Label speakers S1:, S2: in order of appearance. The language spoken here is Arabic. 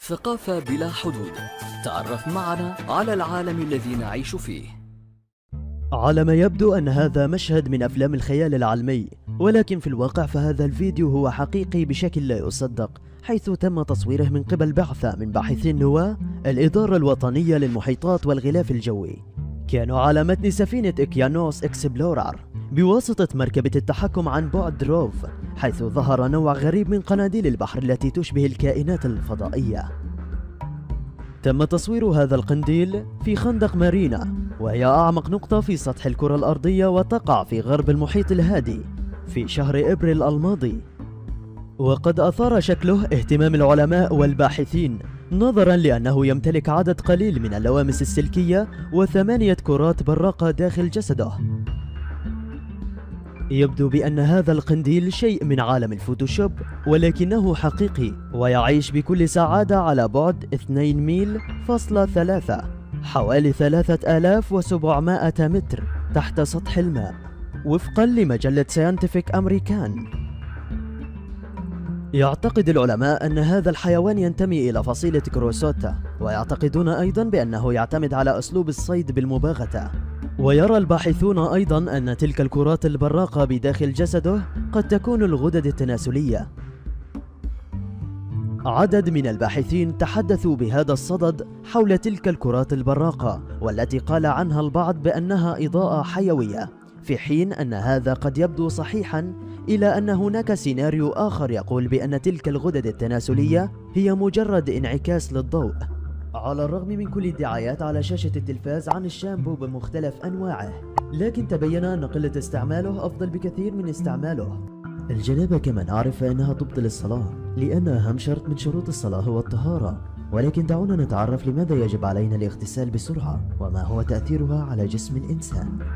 S1: ثقافة بلا حدود. تعرف معنا على العالم الذي نعيش فيه.
S2: على ما يبدو أن هذا مشهد من أفلام الخيال العلمي، ولكن في الواقع فهذا الفيديو هو حقيقي بشكل لا يصدق، حيث تم تصويره من قبل بعثة من باحثي النواة الإدارة الوطنية للمحيطات والغلاف الجوي. كانوا على متن سفينة إكيانوس إكسبلورر بواسطة مركبة التحكم عن بعد روف، حيث ظهر نوع غريب من قناديل البحر التي تشبه الكائنات الفضائية. تم تصوير هذا القنديل في خندق مارينا، وهي أعمق نقطة في سطح الكرة الأرضية وتقع في غرب المحيط الهادي في شهر إبريل الماضي. وقد أثار شكله اهتمام العلماء والباحثين، نظرا لأنه يمتلك عدد قليل من اللوامس السلكية و8 كرات براقة داخل جسده. يبدو بأن هذا القنديل شيء من عالم الفوتوشوب، ولكنه حقيقي ويعيش بكل سعادة على بعد 2 ميل فاصلة 3، حوالي 3700 متر تحت سطح الماء، وفقا لمجلة ساينتيفيك أمريكان. يعتقد العلماء أن هذا الحيوان ينتمي إلى فصيلة كروسوتا، ويعتقدون أيضا بأنه يعتمد على أسلوب الصيد بالمباغتة. ويرى الباحثون أيضا أن تلك الكرات البراقة بداخل جسده قد تكون الغدد التناسلية. عدد من الباحثين تحدثوا بهذا الصدد حول تلك الكرات البراقة، والتي قال عنها البعض بأنها إضاءة حيوية، في حين أن هذا قد يبدو صحيحا، إلى أن هناك سيناريو آخر يقول بأن تلك الغدد التناسلية هي مجرد انعكاس للضوء. على الرغم من كل الدعايات على شاشة التلفاز عن الشامبو بمختلف أنواعه، لكن تبين أن قلة استعماله أفضل بكثير من استعماله. الجنابة كما نعرف فإنها تبطل الصلاة، لأن أهم شرط من شروط الصلاة هو الطهارة. ولكن دعونا نتعرف لماذا يجب علينا الاغتسال بسرعة، وما هو تأثيرها على جسم الإنسان.